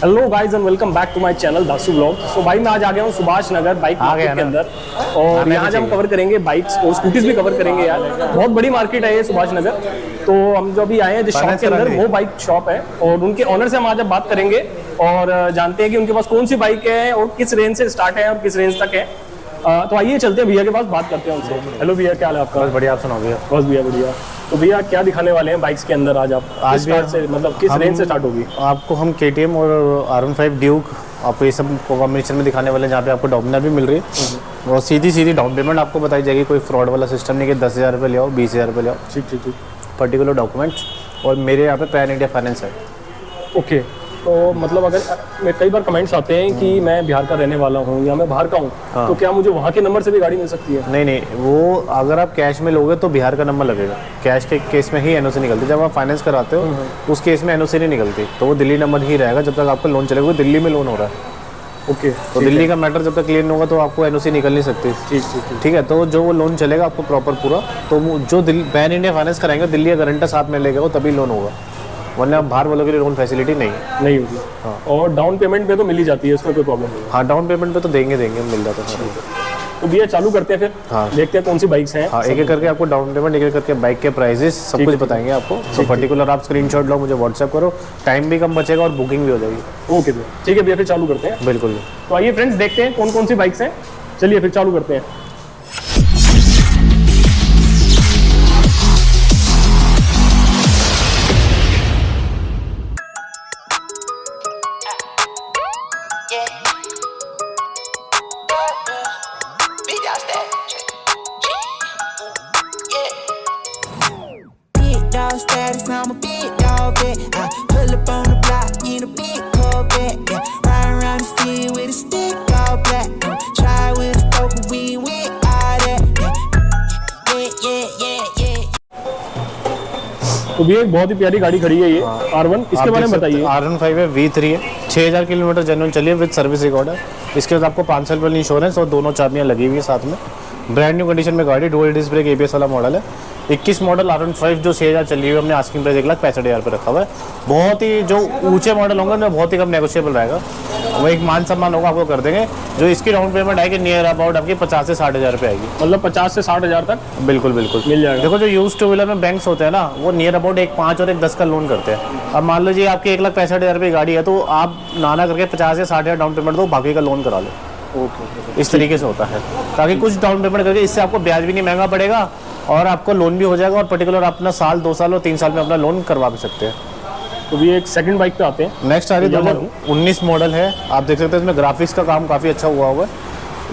Hello guys and welcome back to my channel Dhasu blog. So भाई मैं आज आ गया हूँ सुभाष नगर बाइक मार्केट के अंदर और यहाँ हम कवर करेंगे बाइक्स और स्कूटीज भी कवर करेंगे यार। बहुत बड़ी मार्केट है ये सुभाष नगर। तो हम जो अभी आए हैं जिस शॉप के अंदर वो बाइक शॉप है और उनके ऑनर से हम आज बात करेंगे और जानते हैं कि उनके पास कौन सी बाइक है और किस रेंज से स्टार्ट है और किस रेंज तक है। तो आइए चलते हैं भैया के पास, बात करते हैं उनसे। हेलो भैया, क्या हाल है आपका? बस बढ़िया, आप सुनाओ भैया। बस भैया बढ़िया। तो भैया क्या दिखाने वाले हैं बाइक्स के अंदर आज आप? आज स्टार्ट से मतलब किस रेंज से स्टार्ट होगी? आपको हम KTM और R15 ड्यूक आपको ये सब कॉम्बिनेशन में दिखाने वाले हैं, जहाँ पे आपको डोमिनर भी मिल रही है और सीधी डाउन पेमेंट आपको बताई जाएगी। कोई फ्रॉड वाला सिस्टम नहीं कि 10,000 रुपये ले आओ, 20,000 रुपये ले आओ। ठीक। पर्टिकुलर डॉक्यूमेंट्स और मेरे यहाँ पे पैन इंडिया फाइनेंस है। ओके, तो मतलब अगर कई बार कमेंट्स आते हैं कि मैं बिहार का रहने वाला हूँ या मैं बाहर का हूँ, तो क्या मुझे वहाँ के नंबर से भी गाड़ी मिल सकती है? नहीं, वो अगर आप कैश में लोगे तो बिहार का नंबर लगेगा। कैश के केस में ही NOC निकलती है। जब आप फाइनेंस कराते हो उस केस में NOC नहीं निकलती, तो वो दिल्ली नंबर ही रहेगा जब तक आपका लोन चलेगा। दिल्ली में लोन हो रहा है। ओके, तो दिल्ली का मैटर जब तक क्लियर नहीं होगा तो आपको NOC निकल नहीं सकती। ठीक है। तो जो वो लोन चलेगा आपको प्रॉपर पूरा, तो जो पैन इंडिया फाइनेंस कराएंगे दिल्ली का गारंटर साथ में लेगा, तभी लोन होगा, वरना बाहर वालों के लिए लोन फैसिलिटी नहीं होगी। हाँ। और डाउन पेमेंट पे तो मिल ही जाती है, इसमें कोई प्रॉब्लम नहीं? हाँ, डाउन पेमेंट पे तो देंगे मिल जाता है। तो भैया चालू करते हैं फिर। हाँ। देखते हैं कौन सी बाइक्स हैं। हाँ, एक करके आपको डाउन पेमेंट, एक करके बाइक के प्राइसेस सब कुछ बताएंगे आपको। तो पर्टिकुलर आप स्क्रीनशॉट लो, मुझे व्हाट्सएप करो, टाइम भी कम बचेगा और बुकिंग भी हो जाएगी। ओके भैया, ठीक है भैया, फिर चालू करते हैं। बिल्कुल। तो आइए फ्रेंड्स, देखते हैं कौन कौन सी बाइक्स हैं। चलिए फिर चालू करते हैं। Status, now I'm a big dog, bet I pull up on the block in a big Corvette, yeah. Riding around the city with a stick all black, try with a stroke, we with all that, yeah. तो भी एक बहुत ही प्यारी गाड़ी खड़ी है ये R1, इसके बारे में बताइए। R15 है, V3 है, 6,000 किलोमीटर जेन्युइन चली है विद सर्विस रिकॉर्ड है। इसके बाद आपको 5 साल वाली इंश्योरेंस और दोनों चाबियाँ लगी हुई है साथ में। ब्रांड न्यू कंडीशन में गाड़ी, डुअल डिस्क ब्रेक ABS वाला मॉडल है। 21 मॉडल R15 जो 6,000 चली हुई है, हमने आस्किंग प्राइस 1,65,000 पे रखा हुआ है। बहुत ही जो ऊंचे मॉडल होंगे उनमें बहुत ही कम नेगोशिएबल रहेगा, वो एक मान सम्मान होगा आपको कर देंगे। जो इसकी डाउन पेमेंट आएगी नियर अबाउट आपकी 50 से 60,000 रुपये आएगी। मतलब 50 से 60,000 तक? बिल्कुल मिल जाएगा। देखो, जो यूज टू व्हीलर में बैंक्स होते हैं ना, वो नियर अबाउट 1,5 और 1,10 का लोन करते हैं। अब मान लीजिए आपकी 1,65,000 रुपये गाड़ी है, तो आप नाना करके 50 से 60,000 डाउन पेमेंट दो, बाकी का लोन करा लो। ओके, इस तरीके से होता है, ताकि कुछ डाउन पेमेंट करके इससे आपको ब्याज भी नहीं महंगा पड़ेगा और आपको लोन भी हो जाएगा और पर्टिकुलर अपना साल 2 साल और 3 साल में अपना लोन करवा भी सकते हैं। तो ये एक सेकंड बाइक पे आते हैं। नेक्स्ट आ रही 2019 मॉडल है। आप देख सकते हैं इसमें ग्राफिक्स का काम काफ़ी अच्छा हुआ होगा।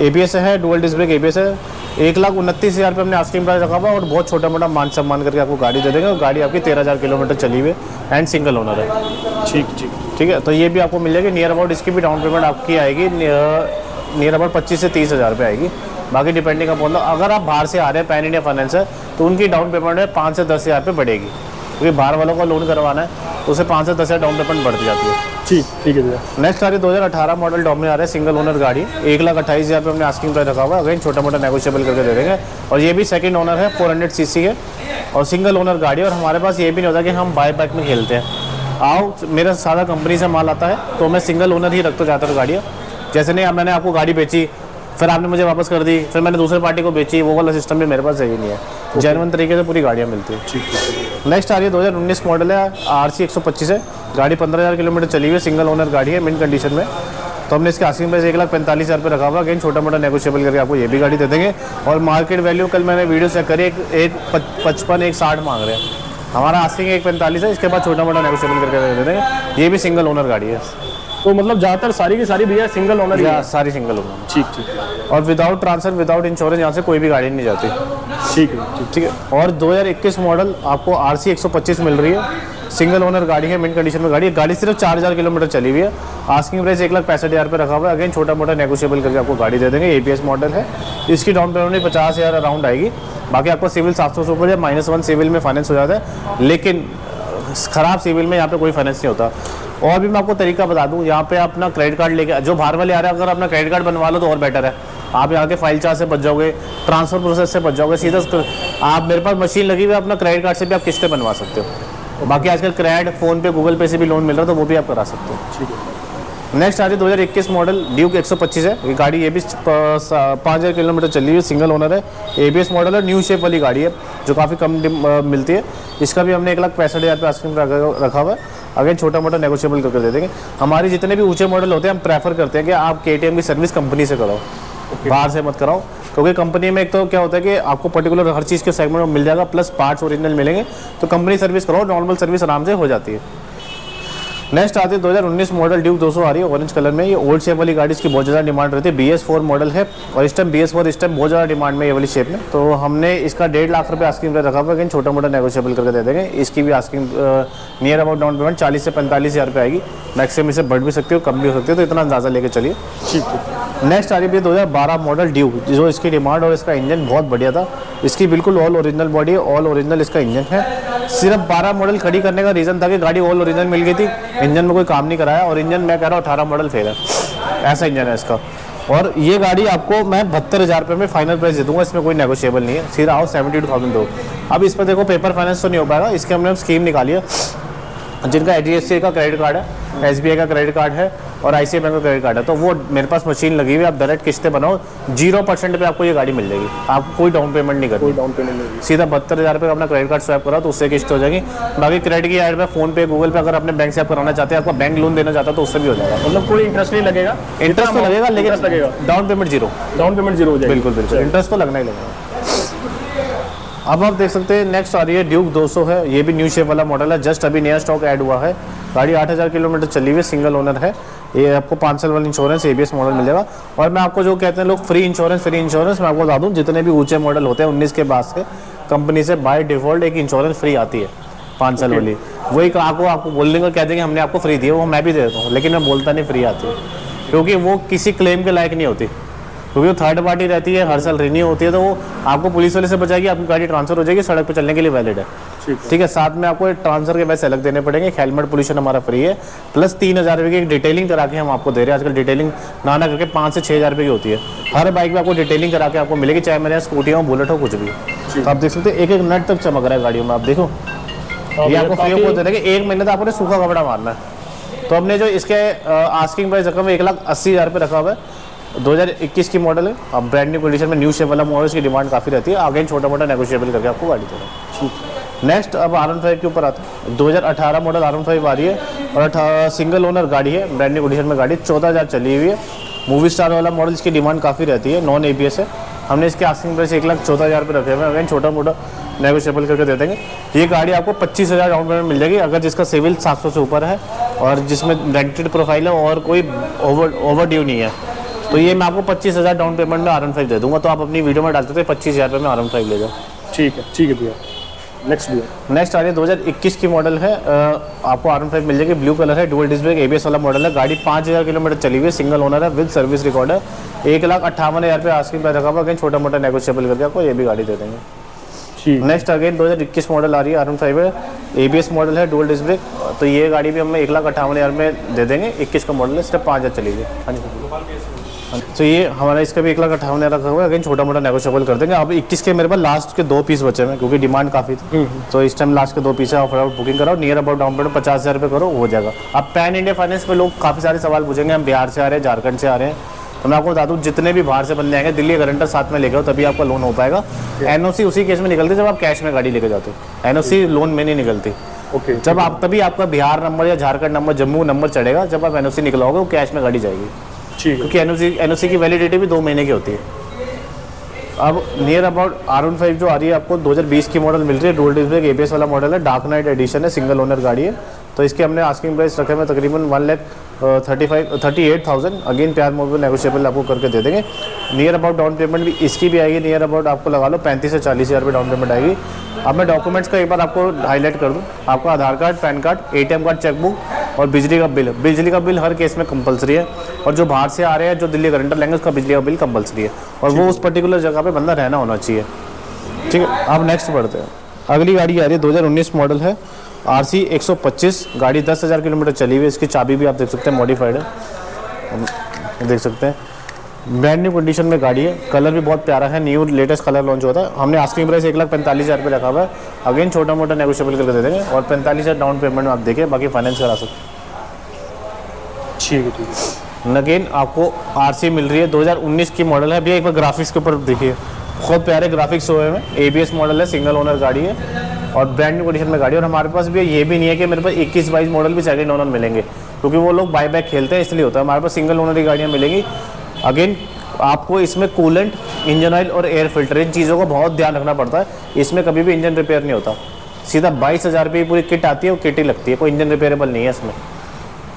ABS है, डुअल डिस्क ब्रेक ABS है। 1,29,000 पे हमने आस्किंग प्राइस रखा हुआ और बहुत छोटा मोटा मान सम्मान करके आपको गाड़ी दे देंगे। और गाड़ी आपकी 13,000 किलोमीटर चली हुई है एंड सिंगल ओनर है। ठीक है। तो ये भी आपको मिल जाएगी। नियर अबाउट इसकी भी डाउन पेमेंट आपकी आएगी नियर अबाउट 25 से 30,000 रुपये आएगी। बाकी डिपेंडिंग अपॉन, अगर आप बाहर से आ रहे हैं, पैन इंडिया फाइनेंस है, तो उनकी डाउन पेमेंट है 5 से 10,000 रुपये बढ़ेगी, क्योंकि बाहर वालों का लोन करवाना है तो उसे 5 से 10,000 डाउन पेमेंट बढ़ती जाती है। ठीक है भैया। नेक्स्ट आ रही 2018 मॉडल डोमिनर आ रहा है, सिंगल ओनर गाड़ी। 1,28,000 रुपये हमने आस्किंग प्राइस रखा हुआ है। अगेन छोटा मोटा नेगोशिएबल करके दे देंगे। और ये भी सेकंड ओनर है, 400 cc है और सिंगल ओनर गाड़ी। और हमारे पास ये भी नहीं होता कि हम बाय बैक में खेलते हैं। आओ, मेरा सारा कंपनी से माल आता है तो मैं सिंगल ओनर ही रखता जाता हूँ गाड़ियाँ। जैसे नहीं, मैंने आपको गाड़ी बेची, फिर आपने मुझे वापस कर दी, फिर मैंने दूसरे पार्टी को बेची, वो वाला सिस्टम भी मेरे पास सही नहीं है। जेन्युइन तरीके से पूरी गाड़ियाँ मिलती है। नेक्स्ट आ रही है 2019 मॉडल है, RC 125 है। गाड़ी 15,000 किलोमीटर चली हुई है, सिंगल ओनर गाड़ी है, मिंट कंडीशन में। तो हमने इसके आस्किंग प्राइस 1,45,000 रुपये रखा हुआ। अगेन छोटा मोटा नेगोशिएबल करके आपको ये भी गाड़ी दे देंगे। और मार्केट वैल्यू कल मैंने वीडियो चेक करी, एक 55, 1,60 मांग रहे हैं। हमारा आस्किंग 1,45 है, इसके बाद छोटा मोटा नेगोशिएबल करके दे देंगे। ये भी सिंगल ओनर गाड़ी है। तो मतलब ज़्यादातर सारी की सारी भैया सिंगल ओनर या सारी सिंगल ओनर। ठीक। और विदाउट ट्रांसफर, विदाउट इंश्योरेंस यहाँ से कोई भी गाड़ी नहीं जाती। ठीक है। और 2021 मॉडल आपको RC 125 मिल रही है, सिंगल ओनर गाड़ी है, मिंट कंडीशन में गाड़ी है। गाड़ी सिर्फ 4,000 किलोमीटर चली हुई है। आस्किंग प्राइस 1,65,000 रुपये रखा हुआ है। अगेन छोटा मोटा नेगोशिएबल करके आपको गाड़ी दे देंगे। ABS मॉडल है। इसकी डाउन पेमेंट 50,000 अराउंड आएगी। बाकी आपको सिविल 700 से ऊपर या -1 सिविल में फाइनेंस हो जाता है, लेकिन ख़राब सिविल में यहाँ पे कोई फाइनेंस नहीं होता। और भी मैं आपको तरीका बता दूँ, यहाँ पे अपना क्रेडिट कार्ड लेके, जो बाहर वाले आ रहे हैं, अगर अपना क्रेडिट कार्ड बनवा लो तो और बेटर है। आप यहाँ के फाइल चार्ज से बच जाओगे, ट्रांसफर प्रोसेस से बच जाओगे। सीधा आप, मेरे पास मशीन लगी हुई है, अपना क्रेडिट कार्ड से भी आप किस्तें बनवा सकते हो। बाकी आजकल क्रेडिट, फ़ोन पे, गूगल पे से भी लोन मिल रहा है, तो वो भी आप करा सकते हो। ठीक है। नेक्स्ट आ रही है 2021 मॉडल ड्यूक 125 है। ये गाड़ी ये भी 5000 किलोमीटर चली हुई है, सिंगल ओनर है, ABS मॉडल है, न्यू शेप वाली गाड़ी है जो काफ़ी कम मिलती है। इसका भी हमने 1,65,000 पे आस्किंग रखा हुआ है। अगेन छोटा मोटा नेगोशिएबल करके दे देंगे। हमारे जितने भी ऊंचे मॉडल होते हैं हम प्रेफर करते हैं कि आप KTM की सर्विस कंपनी से कराओ, बाहर से मत कराओ, क्योंकि कंपनी में एक तो क्या होता है कि आपको पर्टिकुलर हर चीज़ के सेगमेंट में मिल जाएगा, प्लस पार्ट्स ओरिजिनल मिलेंगे। तो कंपनी सर्विस कराओ, नॉर्मल सर्विस आराम से हो जाती है। नेक्स्ट आती है 2019 मॉडल ड्यूक 200 आ रही है ऑरेंज कलर में। ये ओल्ड शेप वाली गाड़ी, इसकी बहुत ज़्यादा डिमांड रहती है। BS4 मॉडल है और इस टाइम BS4 इस टाइम बहुत ज़्यादा डिमांड में ये वाली शेप में। तो हमने इसका 1.5 लाख रुपये आस्किंग प्राइस रखा हुआ है, लेकिन छोटा मोटा नेगोशिएबल करके दे देंगे। इसकी भी asking near about down payment 40 से 45,000 रुपये आएगी। मैक्सिमम इसे बढ़ भी सकती हो, कम भी हो सकती है, तो इतना अंदाज़ा लेके चलिए। ठीक है। नेक्स्ट आ रही है 2012 मॉडल ड्यूक, जो इसकी डिमांड और इसका इंजन बहुत बढ़िया था। इसकी बिल्कुल ऑल ओरिजिनल बॉडी है, ऑल ओरिजिनल इसका इंजन है। सिर्फ 12 मॉडल खड़ी करने का रीज़न था कि गाड़ी ऑल ओरिजिनल मिल गई थी, इंजन में कोई काम नहीं कराया, और इंजन मैं कह रहा हूँ 18 मॉडल फेल है, ऐसा इंजन है इसका। और ये गाड़ी आपको मैं 72,000 रुपये में फाइनल प्राइस दे दूंगा, इसमें कोई नेगोशिएबल नहीं है। सीधा आओ 72,000 दो। अब इस पर देखो पेपर फाइनेंस तो नहीं हो पाएगा, इसके हमने स्कीम निकाली है। जिनका HDFC का क्रेडिट कार्ड है, SBI का क्रेडिट कार्ड है और ICICI बैंक का क्रेडिट कार्ड है, तो वो मेरे पास मशीन लगी हुई है, आप डायरेक्ट किस्तें बनाओ, 0% पे आपको ये गाड़ी मिल जाएगी। आपको कोई डाउन पेमेंट नहीं करनी, कोई डाउन पेमेंट नहीं, सीधा 72,000 रुपये का अपना क्रेडिट कार्ड स्वैप करा तो उससे किस्त हो जाएगी। बाकी क्रेडिट की ऐड में फोन पे, गूगल पे अगर अपने बैंक से आप कराना चाहते हैं, आपका बैंक लोन देना चाहता है तो उससे भी हो जाएगा। मतलब कोई इंटरेस्ट नहीं लगेगा? इंटरेस्ट तो लगेगा, लेकिन लगेगा, down payment zero. Down payment zero हो जाएगी। बिल्कुल बिल्कुल, इंटरेस्ट तो लगना ही लगेगा। अब आप देख सकते हैं नेक्स्ट आ रही है ड्यूक 200 है। ये भी न्यू शेप वाला मॉडल है, जस्ट अभी नया स्टॉक ऐड हुआ है। गाड़ी 8,000 किलोमीटर चली हुई है, सिंगल ओनर है। ये आपको 5 साल वाला इंश्योरेंस, ABS मॉडल मिल जाएगा। और मैं आपको जो कहते हैं लोग फ्री इंश्योरेंस मैं आपको बता दूँ, जितने भी ऊंचे मॉडल होते हैं 19 के बाद से कंपनी से बाय डिफॉल्ट एक इंश्योरेंस फ्री आती है 5 साल वाली। वही आपको बोल देंगे, कह देंगे हमने आपको फ्री दी है, वो मैं भी दे देता हूँ, लेकिन मैं बोलता नहीं फ्री आती है, क्योंकि वो किसी क्लेम के लायक नहीं होती, क्योंकि वो थर्ड पार्टी रहती है, हर साल रिन्यू होती है। तो वो आपको पुलिस वाले से बचाएगी, आपकी गाड़ी ट्रांसफर हो जाएगी, सड़क पर चलने के लिए वैलिड है। ठीक है। साथ में आपको ट्रांसफर के पैसे अलग देने पड़ेंगे। हेलमेट पोल्यूशन हमारा फ्री है, प्लस 3,000 रुपये की डिटेलिंग करा के हम आपको दे रहे हैं। आजकल डिटेलिंग ना करके 5 से 6,000 रुपये की होती है। हर बाइक में आपको डिटेलिंग करा के आपको मिलेगी, चाहे मेरे यहाँ स्कूटी हो, बुलेट हो, कुछ भी। तो आप देख सकते हैं एक एक नट तक चमक रहा है गाड़ियों में, आप देखो। ये आपको फ्री ऑफ कॉस्ट दे देंगे, 1 महीने तक आपने सूखा कपड़ा मारना है। तो हमने जो इसके आस्किंग प्राइस रखा हुआ है 1,80,000 रुपये रखा हुआ है। 2021 की मॉडल है, अब ब्रांड न्यू कंडीशन में न्यू शेप वाला मॉडल, की डिमांड काफ़ी रहती है। आगे छोटा मोटा नेगोशिएबल करके आपको गाड़ी दे रहा है। नेक्स्ट अब R15 के ऊपर आता है। 2018 मॉडल R15 आ रही है और सिंगल ओनर गाड़ी है, ब्रांड न्यू कंडीशन में गाड़ी, 14,000 चली हुई है। मूवी स्टार वाला मॉडल, इसकी डिमांड काफ़ी रहती है, नॉन ABS है। हमने इसके आस्किंग प्राइस 1,14,000 रुपये रखे हुए हैं। अगेन छोटा मोटा नेगोशिएबल करके दे देंगे। ये गाड़ी आपको 25,000 डाउन पेमेंट मिल जाएगी, अगर जिसका सिविल 700 से ऊपर है और जिसमें रेंटेड प्रोफाइल है और कोई ओवर ड्यू नहीं है, तो ये मैं आपको 25,000 डाउन पेमेंट में R15 दे दूंगा। तो आप अपनी वीडियो में डालते थे 25,000 रुपये में R15 ले जाओ। ठीक है भैया। नेक्स्ट आ रही है 2021 की मॉडल है, आपको R15 मिल जाएगी, ब्लू कलर है, डुअल डिस्क ब्रेक, ABS वाला मॉडल है। गाड़ी 5,000 किलोमीटर चली हुई है, सिंगल ओनर है, विद सर्विस रिकॉर्ड है। 1,58,000 रुपये आस्किंग प्राइस रखा हुआ, अगेन छोटा मोटा नेगोशिएबल करके आपको ये भी गाड़ी दे देंगे। नेक्स्ट अगेन 2021 मॉडल आ रही है, R15 है, ABS मॉडल है, डुअल डिस्क ब्रेक। तो ये गाड़ी भी हमें 1,58,000 में दे देंगे। 21 का मॉडल है, सिर्फ 5,000 चली गई। हाँ जी, तो ये हमारा इसका भी 1,58,000 रखा हुआ है, अगेन छोटा मोटा नेगोशिएबल कर देंगे। अब 21 के मेरे पास लास्ट के 2 पीस बचे हैं, क्योंकि डिमांड काफ़ी थी। तो इस टाइम लास्ट के 2 पीस है, आप फटाफट बुकिंग कराओ, नियर अबाउट डाउन पेमेंट 50,000 रुपये करो, हो जाएगा। अब पैन इंडिया फाइनेंस पे लोग काफ़ी सारे सवाल पूछेंगे, हम बिहार से आ रहे हैं, झारखंड से आ रहे हैं, तो मैं आपको बता दूँ जितने भी बाहर से बंदे आएंगे, दिल्ली गारंटर साथ में लेके आओ, तभी आपका लोन हो पाएगा। NOC उसी केस में निकलती है जब आप कैश में गाड़ी लेके जाते हो, NOC लोन में नहीं निकलती। जब आप तभी आपका बिहार नंबर या झारखंड नंबर, जम्मू नंबर चढ़ेगा, जब आप NOC निकलाओगे वो कैश में गाड़ी जाएगी। क्योंकि NOC की वैलिडिटी भी 2 महीने की होती है। अब नियर अबाउट R15 जो आ रही है आपको 2020 की मॉडल मिल रही है, डुअल डिस्क ब्रेक, ABS वाला मॉडल है, डार्क नाइट एडिशन है, सिंगल ओनर गाड़ी है। तो इसके हमने आस्किंग प्राइस रखे हुए तकरीबन 1,38,000। अगेन प्यार मोबाइल नेगोशिएबल आपको करके दे देंगे। नियर अबाउट डाउन पेमेंट भी इसकी भी आएगी, नियर अबाउट आपको लगा लो 35 से 40,000 रुपये डाउन पेमेंट आएगी। अब मैं डॉक्यूमेंट्स का एक बार आपको हाईलाइट कर दूं, आपका Aadhaar card, PAN card, ATM card, chequebook और बिजली का बिल। बिजली का बिल हर केस में कंपलसरी है, और जो बाहर से आ रहे हैं, जो दिल्ली गारंटर लेंगे, उसका बिजली का बिल कंपलसरी है, और वो उस पर्टिकुलर जगह पे बंदा रहना होना चाहिए। ठीक है, अब नेक्स्ट बढ़ते हैं। अगली गाड़ी आ रही है 2019 मॉडल है, RC 125। गाड़ी 10,000 किलोमीटर चली हुई है, इसकी चाबी भी आप देख सकते हैं मॉडिफाइड है, देख सकते हैं, ब्रांड न्यू कंडीशन में गाड़ी है। कलर भी बहुत प्यारा है, न्यू लेटेस्ट कलर लॉन्च होता है। हमने आस्किंग प्राइस 1,45,000 रुपये रखा हुआ है, अगेन छोटा मोटा नेगोशिएबल करके दे देंगे, और 45,000 डाउन पेमेंट में आप देखें, बाकी फाइनेंस करा सकते हैं। ठीक है, ठीक है। अगेन आपको आरसी मिल रही है, 2019 की मॉडल है। भैया एक बार ग्राफिक्स के ऊपर देखिए, बहुत प्यारे ग्राफिक्स हुए हैं। एबीएस मॉडल है, सिंगल ओनर गाड़ी है और ब्रांड न्यू कंडीशन में गाड़ी है। और हमारे पास भी ये भी नहीं है कि मेरे पास 21-22 मॉडल भी सेकंड ओनर मिलेंगे, क्योंकि वो लोग बाय बैक खेलते हैं, इसलिए होता है। हमारे पास सिंगल ओनर की गाड़ियाँ मिलेंगी। अगेन आपको इसमें कूलेंट, इंजन ऑयल और एयर फिल्टर, इन चीज़ों का बहुत ध्यान रखना पड़ता है। इसमें कभी भी इंजन रिपेयर नहीं होता। सीधा 22,000 रुपये की पूरी किट आती है, वो किट ही लगती है, कोई इंजन रिपेयरेबल नहीं है इसमें।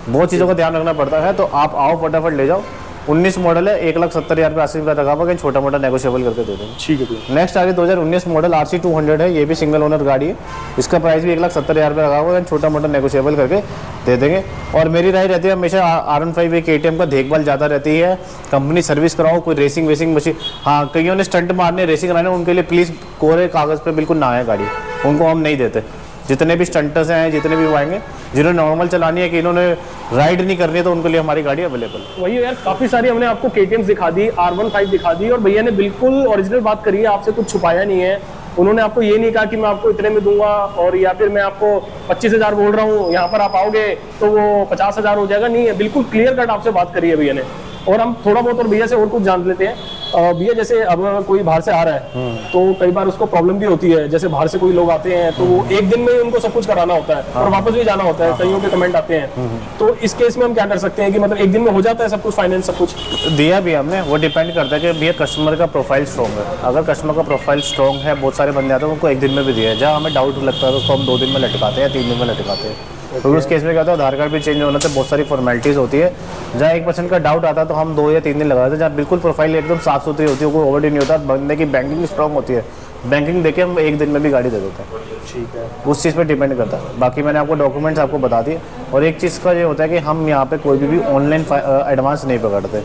बहुत चीज़ों का ध्यान रखना पड़ता है। तो आप आओ, फटाफट ले जाओ। 19 मॉडल है, 1,70,000 रुपये आस्किंग प्राइस रखा हुआ, छोटा मोटा नेगोशिएबल करके दे देंगे। ठीक है भैया। नेक्स्ट आ गई 2019 मॉडल RC 200 है, ये भी सिंगल ओनर गाड़ी है। इसका प्राइस भी 1,70,000 रुपये रखा हुआ है, छोटा मोटा नेगोशिएबल करके दे देंगे। और मेरी राय रहती है हमेशा R15 एक KTM का देखभाल ज़्यादा रहती है। कंपनी सर्विस कराओ, कोई रेसिंग वेसिंग मशीन, हाँ कईयों ने स्टंट मारने, रेसिंग कराने, उनके लिए प्लीज़ कोरे कागज़ पर बिल्कुल ना आए गाड़ी, उनको हम नहीं देते। जितने भी स्टंटर्स हैं, जितने भी आएंगे, जिन्होंने नॉर्मल चलानी है कि इन्होंने राइड नहीं करनी है, तो उनके लिए हमारी गाड़ी अवेलेबल है। वही यार, काफी सारी हमने आपको KTM दिखा दी, R15 दिखा दी, और भैया ने बिल्कुल ओरिजिनल बात करी है, आपसे कुछ छुपाया नहीं है। उन्होंने आपको ये नहीं कहा कि मैं आपको इतने में दूंगा, और या फिर मैं आपको 25,000 बोल रहा हूँ, यहाँ पर आप आओगे तो वो 50,000 हो जाएगा। नहीं है, बिल्कुल क्लियर कट आपसे बात करी है भैया ने। और हम थोड़ा बहुत और भैया से और कुछ जान लेते हैं। भैया जैसे अब कोई बाहर से आ रहा है तो कई बार उसको प्रॉब्लम भी होती है। जैसे बाहर से कोई लोग आते हैं तो वो एक दिन में ही उनको सब कुछ कराना होता है और वापस भी जाना होता है, कईयों के कमेंट आते हैं। तो इस केस में हम क्या कर सकते हैं कि मतलब एक दिन में हो जाता है सब कुछ, फाइनेंस सब कुछ? दिया भी हमने, वो डिपेंड करता है कि भैया कस्टमर का प्रोफाइल स्ट्रॉन्ग है। अगर कस्टमर का प्रोफाइल स्ट्रॉन्ग है, बहुत सारे बंदे आते हैं, उनको एक दिन में भी दिया है। जहाँ हमें डाउट लगता है तो उसको हम 2 दिन में लटकाते हैं, 3 दिन में लटकाते हैं। तो उस केस में क्या होता है, आधार कार्ड भी चेंज होने से बहुत सारी फॉर्मेलिटीज़ होती है। जहाँ 1% का डाउट आता है तो हम 2 या 3 दिन लगा देते हैं। जहाँ बिल्कुल प्रोफाइल एकदम साफ सुथरी होती है, कोई ओवरडी नहीं होता, बंदे की बैंकिंग स्ट्रॉन्ग होती है, बैंकिंग देके हम 1 दिन में भी गाड़ी दे देते हैं। ठीक है, उस चीज़ पे डिपेंड करता है। बाकी मैंने आपको डॉक्यूमेंट्स आपको बता दिए। और एक चीज़ का ये होता है कि हम यहाँ पे कोई भी ऑनलाइन एडवांस नहीं पकड़ते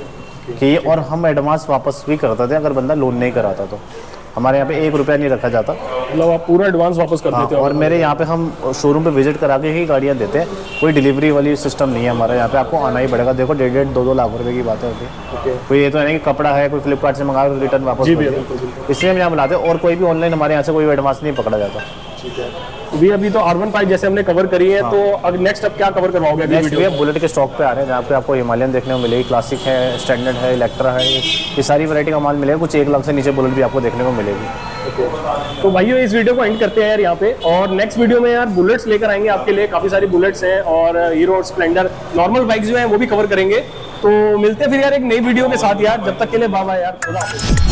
कि, और हम एडवांस वापस भी करते थे अगर बंदा लोन नहीं कराता तो। हमारे यहाँ पे 1 रुपया नहीं रखा जाता, मतलब आप पूरा एडवांस वापस कर देते हो? और मेरे यहाँ पे हम शोरूम पे विजिट करा के ही गाड़ियाँ देते हैं। कोई डिलीवरी वाली सिस्टम नहीं है हमारे यहाँ पे, आपको आना ही पड़ेगा। देखो 1.5 2 लाख रुपए की बात है होती। कोई ये तो नहीं कि कपड़ा है, कोई फ्लिपकार्ट से मंगा तो रिटर्न वापस, इसलिए हम यहाँ बुलाते हैं। और कोई भी ऑनलाइन हमारे यहाँ से कोई एडवांस नहीं पकड़ा जाता। ठीक है, अभी तो R15 जैसे हमने कवर करी है, तो अब नेक्स्ट अब क्या कवर करवाओगे? नेक्स्ट भैया बुलेट के स्टॉक पे आ रहे हैं, जहाँ पे आपको हिमालयन देखने को मिलेगी, क्लासिक है, स्टैंडर्ड है, इलेक्ट्रा है, ये सारी वैरायटी का माल मिलेगा। कुछ 1 लाख से नीचे बुलेट भी आपको देखने को मिलेगी। तो भाइयों इस वीडियो को एंड करते हैं यार यहाँ पे, और नेक्स्ट वीडियो में यार बुलेट्स लेकर आएंगे आपके लिए। काफी सारी बुलेट्स हैं और हीरो, स्प्लेंडर, नॉर्मल बाइक्स जो हैं वो भी कवर करेंगे। तो मिलते हैं फिर यार एक नई वीडियो के साथ यार। जब तक के लिए बाय बाय यार, खुदा हाफिज़।